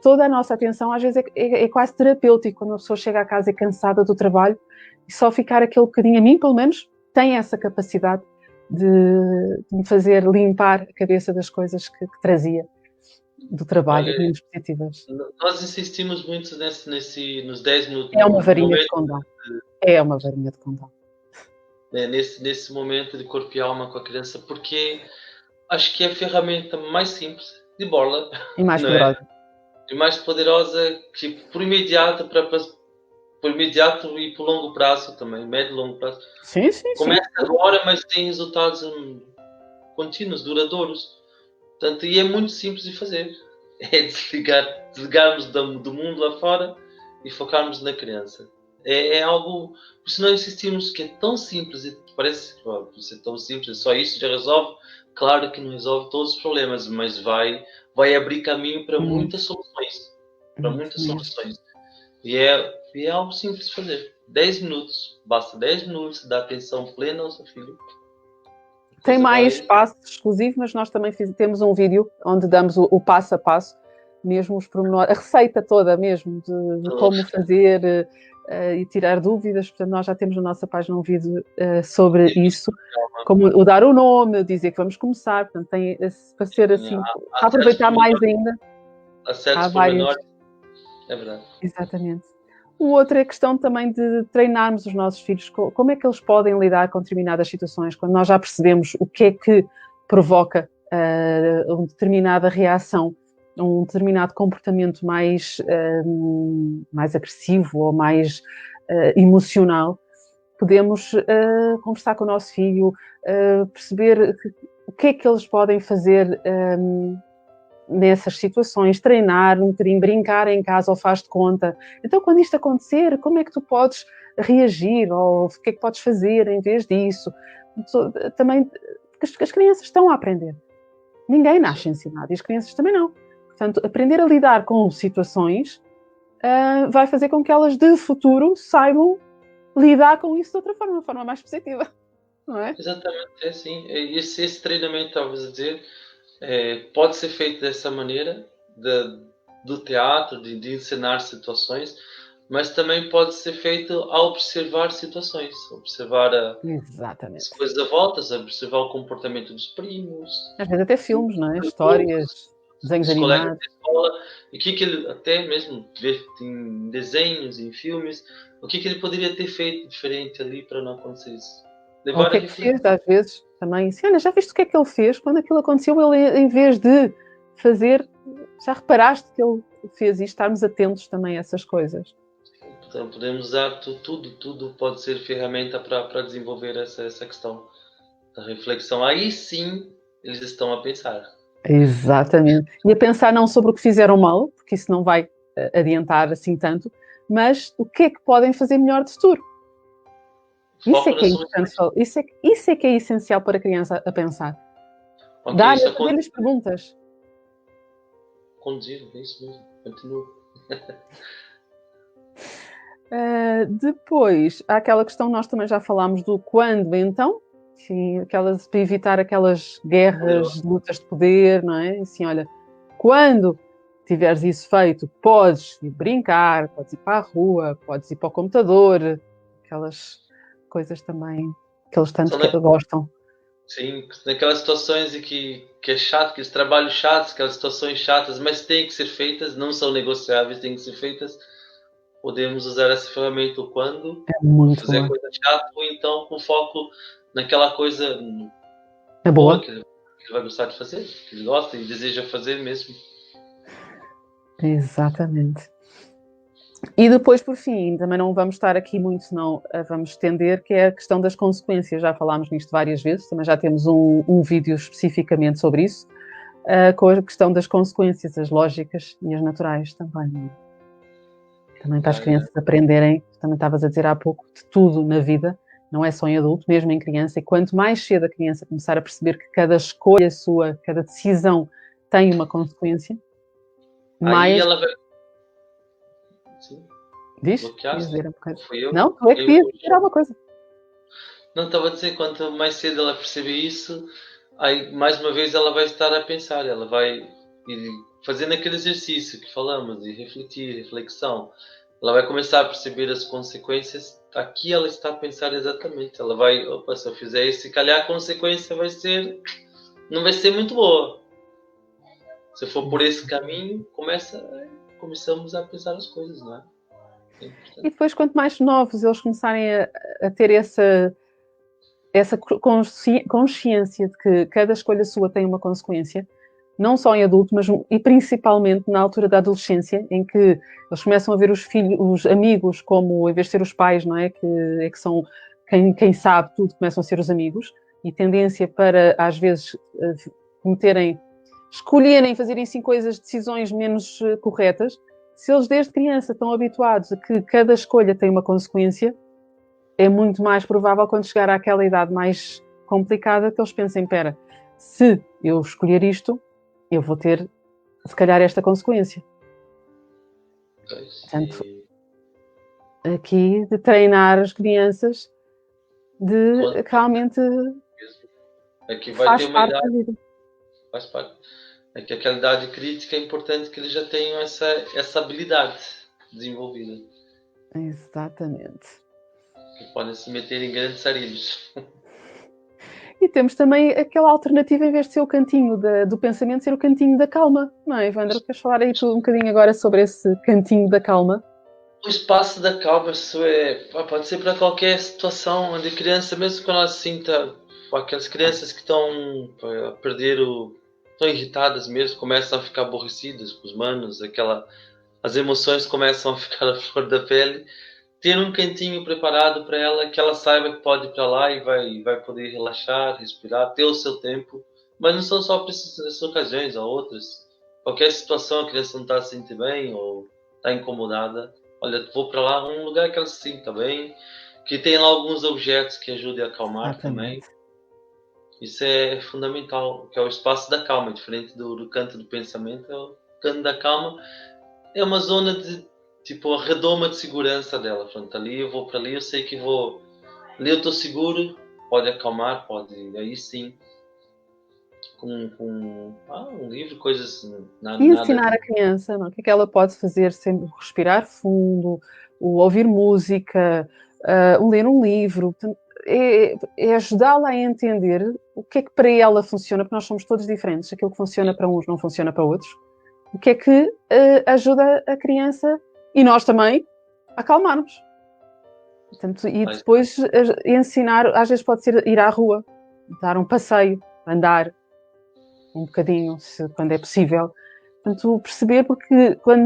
[SPEAKER 1] toda a nossa atenção às vezes é quase terapêutico quando a pessoa chega à casa e cansada do trabalho e só ficar aquele bocadinho, a mim pelo menos, tem essa capacidade de me fazer limpar a cabeça das coisas que trazia do trabalho, menos positivas.
[SPEAKER 2] Nós insistimos muito nos 10 minutos.
[SPEAKER 1] É uma varinha de condão. É uma varinha de condão.
[SPEAKER 2] Nesse momento de corpo e alma com a criança, porque acho que é a ferramenta mais simples de borla.
[SPEAKER 1] E mais poderosa.
[SPEAKER 2] E mais poderosa, que por imediato e por longo prazo também, médio e longo prazo.
[SPEAKER 1] Sim.
[SPEAKER 2] Começa agora, mas tem resultados contínuos, duradouros. Portanto, e é muito simples de fazer. É desligarmos do mundo lá fora e focarmos na criança. É algo, por isso nós insistimos que é tão simples, e parece que ser tão simples, só isso já resolve. Claro que não resolve todos os problemas, mas vai abrir caminho para muitas soluções. E é algo simples de fazer. 10 minutos. Basta 10 minutos de atenção plena ao seu filho.
[SPEAKER 1] Tem mais espaço exclusivo, mas nós também temos um vídeo onde damos o passo a passo, mesmo os pormenores, a receita toda mesmo, de como fazer e tirar dúvidas. Portanto, nós já temos na nossa página um vídeo sobre isso, como o dar o nome, dizer que vamos começar. Portanto, tem para ser assim, para aproveitar mais ainda.
[SPEAKER 2] Há vários. É verdade.
[SPEAKER 1] Exatamente. O outro é a questão também de treinarmos os nossos filhos, como é que eles podem lidar com determinadas situações, quando nós já percebemos o que é que provoca uma determinada reação, um determinado comportamento mais agressivo ou mais emocional, podemos conversar com o nosso filho, perceber o que é que eles podem fazer nessas situações, treinar um bocadinho, brincar em casa ou faz de conta. Então, quando isto acontecer, como é que tu podes reagir ou o que é que podes fazer em vez disso? Também, porque as crianças estão a aprender. Ninguém nasce ensinado e as crianças também não. Portanto, aprender a lidar com situações vai fazer com que elas, de futuro, saibam lidar com isso de outra forma, de uma forma mais positiva. Não é?
[SPEAKER 2] Exatamente, é assim. Esse treinamento, estavas a dizer, pode ser feito dessa maneira, do teatro, de ensinar situações, mas também pode ser feito ao observar situações, observar as coisas à volta, observar o comportamento dos primos.
[SPEAKER 1] Às vezes até filmes, não é? Histórias, desenhos animados.
[SPEAKER 2] E o que ele, até mesmo ver em desenhos, em filmes, o que ele poderia ter feito diferente ali para não acontecer isso.
[SPEAKER 1] Ou o que é que fez, às vezes, também. Ana, já viste o que é que ele fez? Quando aquilo aconteceu, ele, em vez de fazer, já reparaste que ele fez isto? Estarmos atentos também a essas coisas.
[SPEAKER 2] Então, podemos usar tudo pode ser ferramenta para desenvolver essa questão da reflexão. Aí sim, eles estão a pensar.
[SPEAKER 1] Exatamente. E a pensar não sobre o que fizeram mal, porque isso não vai adiantar assim tanto, mas o que é que podem fazer melhor de futuro. Isso é que é importante. Isso é que é essencial para a criança a pensar. Fazer-lhes perguntas.
[SPEAKER 2] conduzir, é isso mesmo, continua.
[SPEAKER 1] Depois, há aquela questão, nós também já falámos do quando, então, sim, para evitar aquelas guerras, lutas de poder, não é? Assim, olha, quando tiveres isso feito, podes ir brincar, podes ir para a rua, podes ir para o computador, aquelas coisas também que eles tanto gostam.
[SPEAKER 2] Sim, naquelas situações em que é chato, aqueles trabalhos chatos, aquelas situações chatas, mas têm que ser feitas, não são negociáveis, têm que ser feitas. Podemos usar essa ferramenta quando fazer a coisa chata, ou então com foco naquela coisa boa que ele vai gostar de fazer, que ele gosta e deseja fazer mesmo.
[SPEAKER 1] Exatamente. E depois, por fim, também não vamos estar aqui muito, senão vamos estender, que é a questão das consequências. Já falámos nisto várias vezes, também já temos um vídeo especificamente sobre isso, com a questão das consequências, as lógicas e as naturais também. Também para as crianças aprenderem, também estavas a dizer há pouco, de tudo na vida, não é só em adulto, mesmo em criança, e quanto mais cedo a criança começar a perceber que cada escolha sua, cada decisão tem uma consequência,
[SPEAKER 2] aí ela vai... Sim.
[SPEAKER 1] Diz?
[SPEAKER 2] Bloqueaste? Fui eu?
[SPEAKER 1] Não, tu é que querias dizer alguma coisa.
[SPEAKER 2] Não, estava a dizer, quanto mais cedo ela perceber isso, aí mais uma vez ela vai estar a pensar, ela vai ir fazendo aquele exercício que falamos, de refletir, reflexão. Ela vai começar a perceber as consequências. Aqui ela está a pensar exatamente. Ela vai, opa, se eu fizer isso, se calhar a consequência não vai ser muito boa. Se for por esse caminho, começamos a pensar as coisas, não é?
[SPEAKER 1] E depois, quanto mais novos eles começarem a ter essa consciência de que cada escolha sua tem uma consequência, não só em adulto, mas e principalmente na altura da adolescência, em que eles começam a ver os amigos como, em vez de ser os pais, não é? Que são quem sabe tudo, começam a ser os amigos, e tendência para, às vezes, escolherem, fazerem sim decisões menos corretas. Se eles desde criança estão habituados a que cada escolha tem uma consequência, é muito mais provável quando chegar àquela idade mais complicada que eles pensem, espera, se eu escolher isto, eu vou ter, se calhar, esta consequência. Portanto, aqui de treinar as crianças de realmente
[SPEAKER 2] aqui vai ter uma idade, faz parte. É que aquela idade crítica é importante que eles já tenham essa habilidade desenvolvida.
[SPEAKER 1] Exatamente.
[SPEAKER 2] Que podem se meter em grandes sarilhos.
[SPEAKER 1] E temos também aquela alternativa, em vez de ser o cantinho do pensamento, ser o cantinho da calma. Não é, Evandro? Queres falar aí um bocadinho agora sobre esse cantinho da calma?
[SPEAKER 2] O espaço da calma, isso pode ser para qualquer situação onde a criança, mesmo quando ela se sinta, aquelas crianças que estão a perder estão irritadas mesmo, começam a ficar aborrecidas com os manos, as emoções começam a ficar à flor da pele, ter um cantinho preparado para ela, que ela saiba que pode ir para lá e vai poder relaxar, respirar, ter o seu tempo, mas não são só para essas ocasiões, há outras. Qualquer situação a criança não está se sentindo bem ou está incomodada, olha, vou para lá, um lugar que ela se sinta bem, que tenha lá alguns objetos que ajudem a acalmar também. Isso é fundamental, que é o espaço da calma, diferente do canto do pensamento. O canto da calma é uma zona de, tipo, a redoma de segurança dela. Pronto, ali eu vou para ali, eu sei que vou... Ali eu estou seguro, pode acalmar, pode... Aí sim, com um livro, coisas...
[SPEAKER 1] E ensinar a criança, não? O que é que ela pode fazer sem respirar fundo, ouvir música, ler um livro. Portanto, é ajudá-la a entender o que é que para ela funciona, porque nós somos todos diferentes. Aquilo que funciona para uns não funciona para outros. O que é que ajuda a criança, e nós também, a acalmarmos. Portanto, e depois ensinar, às vezes pode ser ir à rua, dar um passeio, andar um bocadinho, quando é possível. Portanto, perceber, porque quando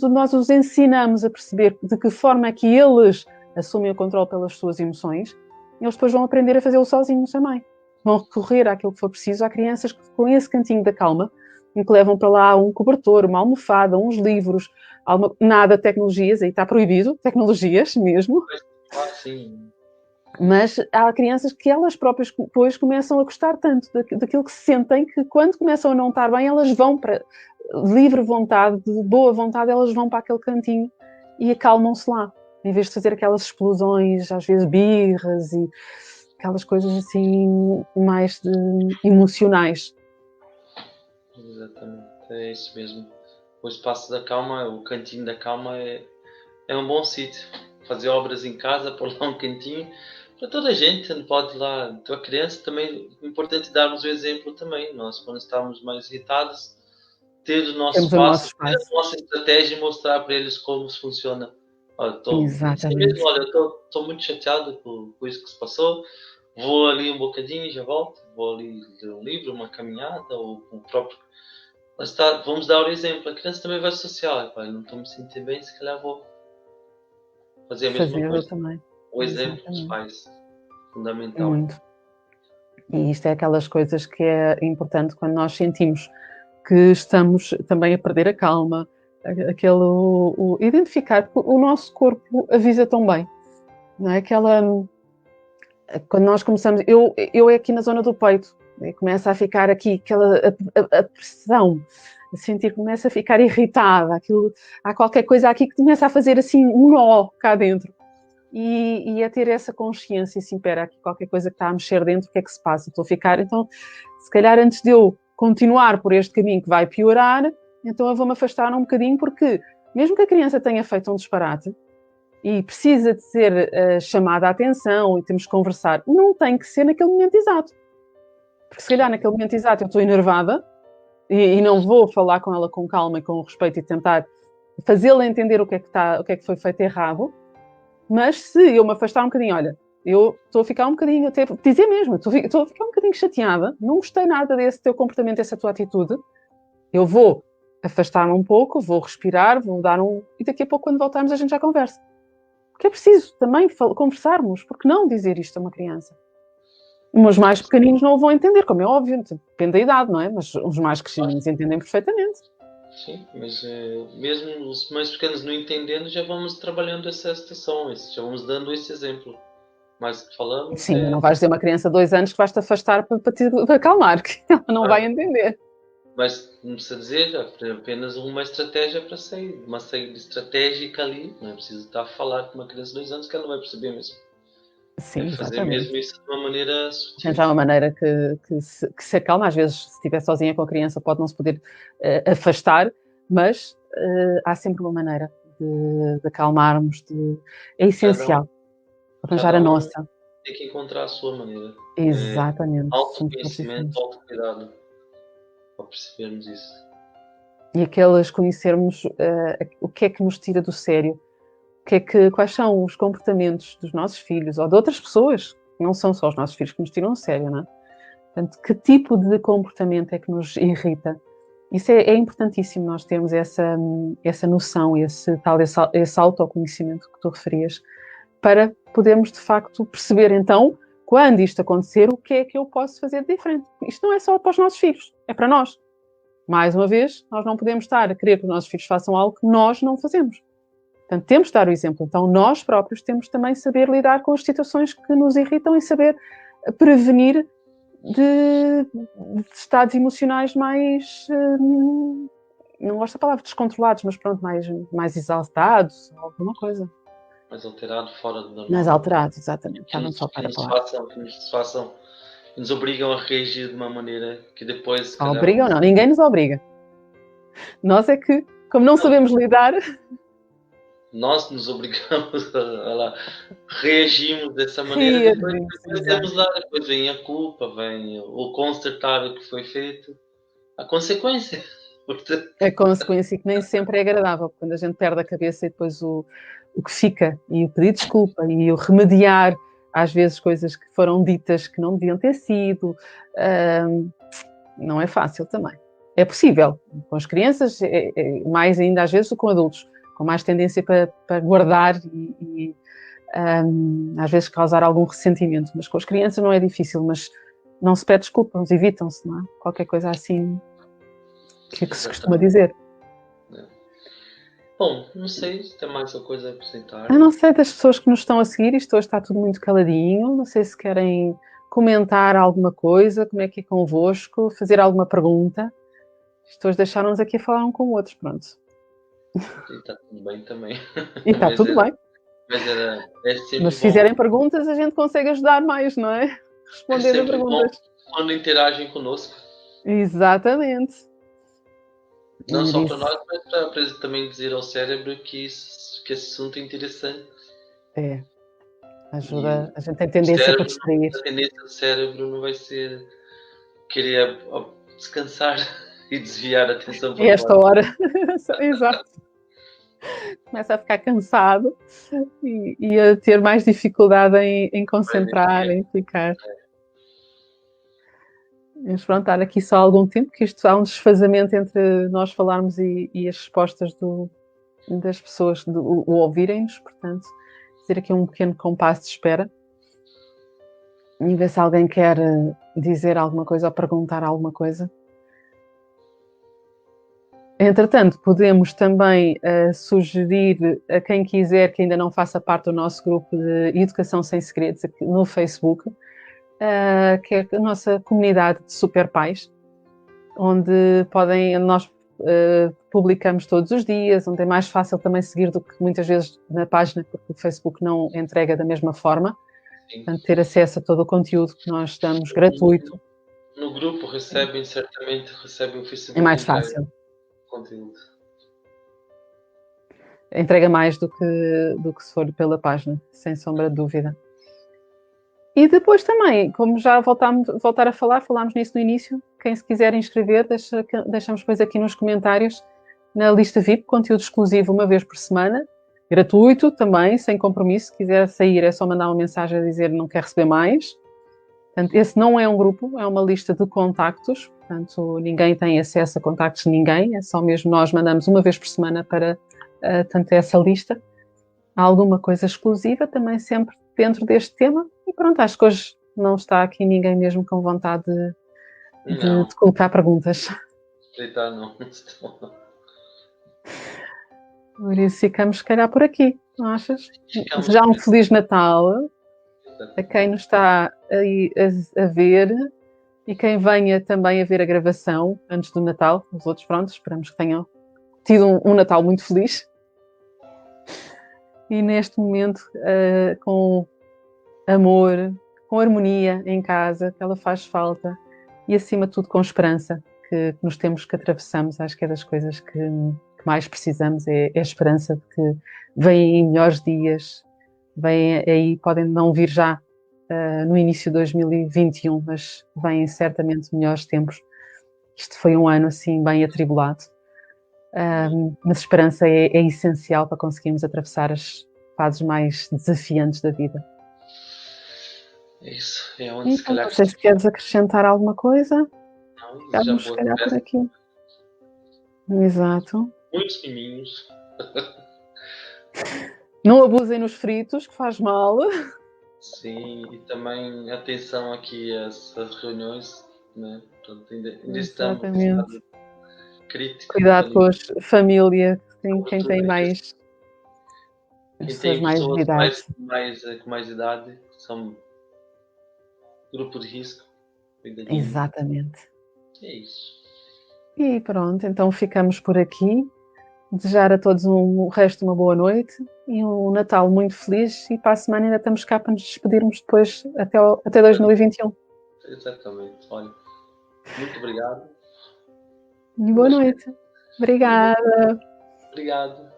[SPEAKER 1] nós os ensinamos a perceber de que forma é que eles assumem o controle pelas suas emoções, eles depois vão aprender a fazê-lo sozinhos também. Vão recorrer àquilo que for preciso. Há crianças que, com esse cantinho da calma, em que levam para lá um cobertor, uma almofada, uns livros, nada de tecnologias, aí está proibido, tecnologias mesmo.
[SPEAKER 2] Sim.
[SPEAKER 1] Mas há crianças que elas próprias depois começam a gostar tanto daquilo que se sentem, que quando começam a não estar bem, elas vão livre vontade, de boa vontade, elas vão para aquele cantinho e acalmam-se lá, em vez de fazer aquelas explosões, às vezes birras e aquelas coisas assim mais emocionais.
[SPEAKER 2] Exatamente, é isso mesmo. O espaço da calma, o cantinho da calma é um bom sítio. Fazer obras em casa, pôr lá um cantinho, para toda a gente, não pode ir lá. Tua criança também, é importante darmos o exemplo também. Nós, quando estamos mais irritados, ter o nosso
[SPEAKER 1] Temos o nosso
[SPEAKER 2] espaço, ter
[SPEAKER 1] espaço.
[SPEAKER 2] a nossa estratégia e mostrar para eles como funciona. Olha,
[SPEAKER 1] Exatamente.
[SPEAKER 2] olha, estou muito chateado com isso que se passou. Vou ali um bocadinho e já volto. Vou ali ler um livro, uma caminhada, ou o próprio. Mas vamos dar o exemplo. A criança também vai associar. Pai, não estou me sentindo bem, se calhar vou fazer a mesma
[SPEAKER 1] Fazer eu
[SPEAKER 2] coisa.
[SPEAKER 1] também.
[SPEAKER 2] O exemplo dos
[SPEAKER 1] Exatamente.
[SPEAKER 2] pais. Fundamental.
[SPEAKER 1] Muito. E isto é aquelas coisas que é importante quando nós sentimos que estamos também a perder a calma, identificar, porque o nosso corpo avisa tão bem, não é? Quando nós começamos, eu é aqui na zona do peito, começa a ficar aqui a pressão, a sentir que começa a ficar irritada, há qualquer coisa aqui que começa a fazer assim um nó cá dentro. E a ter essa consciência, assim, espera, aqui qualquer coisa que está a mexer dentro, o que é que se passa? Estou a ficar, então, se calhar antes de eu continuar por este caminho que vai piorar, então eu vou-me afastar um bocadinho, porque mesmo que a criança tenha feito um disparate e precisa de ser chamada a atenção e temos que conversar, não tem que ser naquele momento exato. Porque se calhar naquele momento exato eu estou enervada e não vou falar com ela com calma e com respeito e tentar fazê-la entender o que é que foi feito errado. Mas se eu me afastar um bocadinho, olha, eu estou a ficar um bocadinho, até dizer mesmo, estou a ficar um bocadinho chateada, não gostei nada desse teu comportamento, dessa tua atitude, eu vou afastar-me um pouco, vou respirar, vou dar e daqui a pouco, quando voltarmos, a gente já conversa. Porque é preciso também conversarmos, porque não dizer isto a uma criança? Os mais pequeninos não o vão entender, como é óbvio, depende da idade, não é? Mas os mais crescidinhos entendem perfeitamente.
[SPEAKER 2] Sim, mas mesmo os mais pequenos não entendendo, já vamos trabalhando essa situação, já vamos dando esse exemplo. Mas o que falamos
[SPEAKER 1] Sim, mas não vais dizer a uma criança de 2 anos que vais-te afastar para te acalmar, que ela não vai entender.
[SPEAKER 2] Mas não precisa dizer, é apenas uma estratégia para sair, uma saída estratégica ali, não é preciso estar a falar com uma criança de 2 anos que ela não vai perceber mesmo.
[SPEAKER 1] Sim,
[SPEAKER 2] Fazer
[SPEAKER 1] exatamente.
[SPEAKER 2] mesmo isso de uma maneira sutil.
[SPEAKER 1] Arranjar uma maneira que se acalma. Às vezes, se estiver sozinha com a criança, pode não se poder afastar, mas há sempre uma maneira de acalmarmos. É essencial arranjar a nossa.
[SPEAKER 2] Tem que encontrar a sua maneira.
[SPEAKER 1] Exatamente.
[SPEAKER 2] Autoconhecimento, autocuidado, para percebermos isso.
[SPEAKER 1] E aqueles conhecermos o que é que nos tira do sério, quais são os comportamentos dos nossos filhos ou de outras pessoas, não são só os nossos filhos que nos tiram do sério, não é? Portanto, que tipo de comportamento é que nos irrita? Isso é importantíssimo, nós termos essa noção, esse autoconhecimento que tu referias, para podermos, de facto, perceber, então, quando isto acontecer, o que é que eu posso fazer de diferente. Isto não é só para os nossos filhos, é para nós. Mais uma vez, nós não podemos estar a querer que os nossos filhos façam algo que nós não fazemos. Portanto, temos de dar o exemplo. Então, nós próprios temos também de saber lidar com as situações que nos irritam e saber prevenir de estados emocionais mais, não gosto da palavra descontrolados, mas pronto, mais exaltados, alguma coisa.
[SPEAKER 2] Mais alterado, fora do normal.
[SPEAKER 1] Mais alterados, exatamente.
[SPEAKER 2] Que nos obrigam a reagir de uma maneira que depois...
[SPEAKER 1] Obrigam não, ninguém nos obriga. Nós é que, como não sabemos lidar...
[SPEAKER 2] Nós nos obrigamos reagimos dessa maneira, depois vem a culpa, vem o consertar o que foi feito, a consequência.
[SPEAKER 1] A consequência que nem sempre é agradável, quando a gente perde a cabeça e depois o que fica, e o pedir desculpa, e o remediar, às vezes, coisas que foram ditas que não deviam ter sido, não é fácil também. É possível, com as crianças, mais ainda às vezes do que com adultos, com mais tendência para guardar e às vezes causar algum ressentimento. Mas com as crianças não é difícil, mas não se pede desculpa, evitam-se, não é? Qualquer coisa assim que se costuma dizer.
[SPEAKER 2] Bom, não sei se tem mais alguma coisa a apresentar.
[SPEAKER 1] Eu não sei das pessoas que nos estão a seguir, isto hoje está tudo muito caladinho, não sei se querem comentar alguma coisa, como é que é convosco, fazer alguma pergunta. Isto hoje deixaram-nos aqui a falar um com o outro, pronto.
[SPEAKER 2] E está tudo bem também.
[SPEAKER 1] E está tudo bem.
[SPEAKER 2] É sempre
[SPEAKER 1] Mas se
[SPEAKER 2] bom.
[SPEAKER 1] fizerem perguntas, a gente consegue ajudar mais, não é? Respondendo a perguntas.
[SPEAKER 2] Bom quando interagem conosco.
[SPEAKER 1] Exatamente.
[SPEAKER 2] Não só para nós, mas para também dizer ao cérebro que esse assunto é interessante.
[SPEAKER 1] É. Ajuda. A gente tem tendência para distrair.
[SPEAKER 2] A tendência do cérebro não vai ser querer descansar e desviar a atenção para
[SPEAKER 1] esta hora. Exato. Começa a ficar cansado e a ter mais dificuldade em concentrar, em ficar. Vamos pronto, estar aqui só há algum tempo, que isto há um desfazamento entre nós falarmos e as respostas das pessoas, o ouvirem-nos, portanto, fazer aqui um pequeno compasso de espera e ver se alguém quer dizer alguma coisa ou perguntar alguma coisa. Entretanto, podemos também sugerir a quem quiser que ainda não faça parte do nosso grupo de Educação Sem Segredos no Facebook, que é a nossa comunidade de super pais, onde nós publicamos todos os dias, onde é mais fácil também seguir do que muitas vezes na página, porque o Facebook não entrega da mesma forma. Portanto, ter acesso a todo o conteúdo que nós damos gratuito.
[SPEAKER 2] No grupo certamente recebem o Facebook.
[SPEAKER 1] É mais fácil.
[SPEAKER 2] Conteúdo.
[SPEAKER 1] Entrega mais do que se for pela página, sem sombra de dúvida. E depois também, como já voltar a falámos nisso no início, quem se quiser inscrever, deixamos depois aqui nos comentários, na lista VIP, conteúdo exclusivo uma vez por semana, gratuito também, sem compromisso. Se quiser sair é só mandar uma mensagem a dizer não quer receber mais. Portanto, esse não é um grupo, é uma lista de contactos. Portanto, ninguém tem acesso a contactos de ninguém, é só mesmo nós mandamos uma vez por semana para tanto essa lista. Há alguma coisa exclusiva também sempre dentro deste tema. E pronto, acho que hoje não está aqui ninguém mesmo com vontade de colocar perguntas.
[SPEAKER 2] Não.
[SPEAKER 1] Por isso ficamos, se calhar, por aqui, não achas? Já um Feliz Natal a quem nos está aí a ver e quem venha também a ver a gravação antes do Natal. Os outros, pronto, esperamos que tenham tido um Natal muito feliz. E neste momento, com amor, com harmonia em casa, que ela faz falta, e acima de tudo com esperança, que nos temos que atravessamos. Acho que é das coisas que mais precisamos, é a esperança de que vêm melhores dias, vêm aí, podem não vir já no início de 2021, mas vêm certamente melhores tempos. Isto foi um ano assim bem atribulado, mas esperança é essencial para conseguirmos atravessar as fases mais desafiantes da vida.
[SPEAKER 2] É isso, é onde se calhar...
[SPEAKER 1] Não sei se queres acrescentar alguma coisa.
[SPEAKER 2] Não,
[SPEAKER 1] vamos se calhar por aqui. Exato.
[SPEAKER 2] Muitos miminhos.
[SPEAKER 1] Não abusem nos fritos, que faz mal.
[SPEAKER 2] Sim, e também atenção aqui às reuniões, né? Portanto, ainda estamos crítico.
[SPEAKER 1] Cuidado com a família, quem tem mais...
[SPEAKER 2] Quem tem pessoas com mais idade, são grupo de risco.
[SPEAKER 1] Exatamente.
[SPEAKER 2] É isso.
[SPEAKER 1] E pronto, então ficamos por aqui. Desejar a todos o resto de uma boa noite e um Natal muito feliz, e para a semana ainda estamos cá para nos despedirmos depois até 2021.
[SPEAKER 2] Exatamente. Olha, muito obrigado.
[SPEAKER 1] E boa noite. Obrigada.
[SPEAKER 2] Obrigado.